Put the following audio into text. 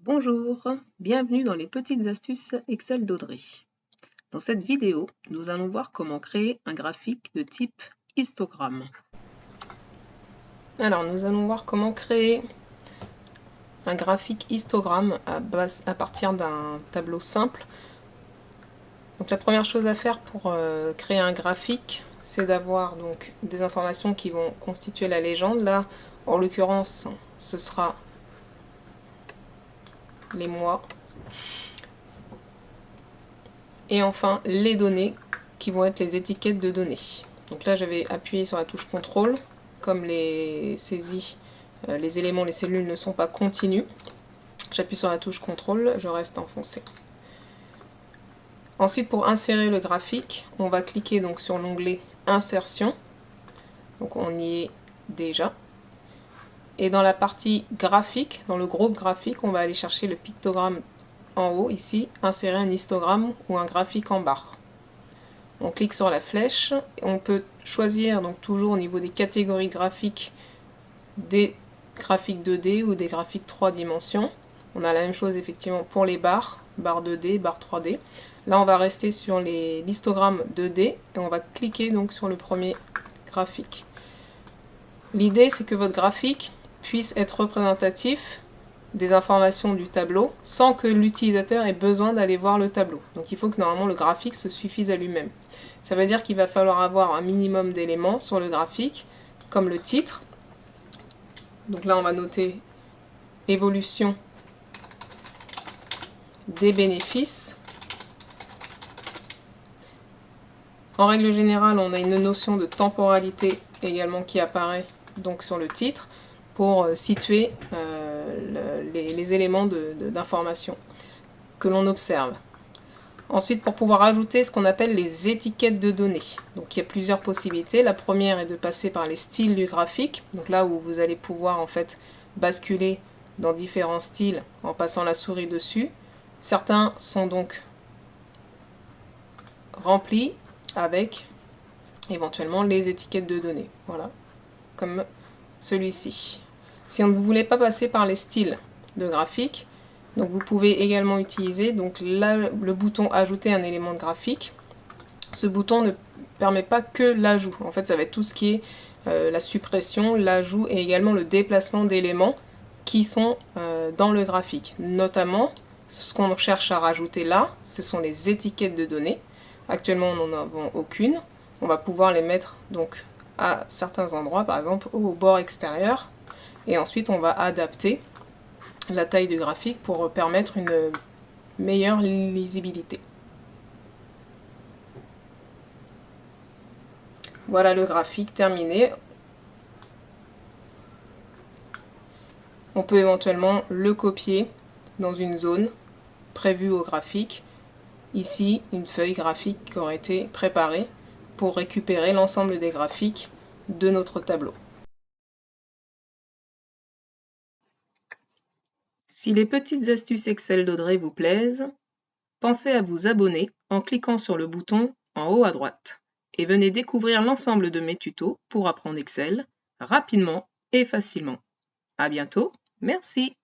Bonjour, bienvenue dans les petites astuces Excel d'Audrey. Dans cette vidéo, nous allons voir comment créer un graphique de type histogramme. Alors, nous allons voir comment créer un graphique histogramme à partir d'un tableau simple. Donc, la première chose à faire pour créer un graphique, c'est d'avoir donc des informations qui vont constituer la légende. Là, en l'occurrence, ce sera les mois. Et enfin, les données qui vont être les étiquettes de données. Donc là, j'avais appuyé sur la touche CTRL. Comme les saisies, les éléments, les cellules ne sont pas continues, j'appuie sur la touche CTRL, je reste enfoncé. Ensuite, pour insérer le graphique, on va cliquer donc sur l'onglet Insertion. Donc on y est déjà. Et dans la partie graphique, dans le groupe graphique, on va aller chercher le pictogramme en haut, ici, insérer un histogramme ou un graphique en barre. On clique sur la flèche, et on peut choisir donc toujours au niveau des catégories graphiques des graphiques 2D ou des graphiques 3 dimensions. On a la même chose effectivement pour les barres, barre 2D, barre 3D. Là on va rester sur l'histogramme 2D et on va cliquer donc sur le premier graphique. L'idée c'est que votre graphique puisse être représentatif des informations du tableau sans que l'utilisateur ait besoin d'aller voir le tableau. Donc il faut que normalement le graphique se suffise à lui-même. Ça veut dire qu'il va falloir avoir un minimum d'éléments sur le graphique, comme le titre. Donc là on va noter évolution des bénéfices. En règle générale, on a une notion de temporalité également qui apparaît donc sur le titre pour situer les éléments d'information que l'on observe. Ensuite, pour pouvoir ajouter ce qu'on appelle les étiquettes de données. Donc il y a plusieurs possibilités. La première est de passer par les styles du graphique. Donc là où vous allez pouvoir en fait basculer dans différents styles en passant la souris dessus. Certains sont donc remplis avec éventuellement les étiquettes de données. Voilà, comme celui-ci. Si on ne voulait pas passer par les styles de graphique, donc vous pouvez également utiliser donc là, le bouton ajouter un élément de graphique. Ce bouton ne permet pas que l'ajout. En fait, ça va être tout ce qui est la suppression, l'ajout et également le déplacement d'éléments qui sont dans le graphique. Notamment, ce qu'on cherche à rajouter là, ce sont les étiquettes de données. Actuellement, nous n'en avons aucune. On va pouvoir les mettre donc à certains endroits, par exemple au bord extérieur. Et ensuite, on va adapter la taille du graphique pour permettre une meilleure lisibilité. Voilà le graphique terminé. On peut éventuellement le copier dans une zone prévue au graphique. Ici, une feuille graphique qui aurait été préparée pour récupérer l'ensemble des graphiques de notre tableau. Si les petites astuces Excel d'Audrey vous plaisent, pensez à vous abonner en cliquant sur le bouton en haut à droite et venez découvrir l'ensemble de mes tutos pour apprendre Excel rapidement et facilement. À bientôt, merci.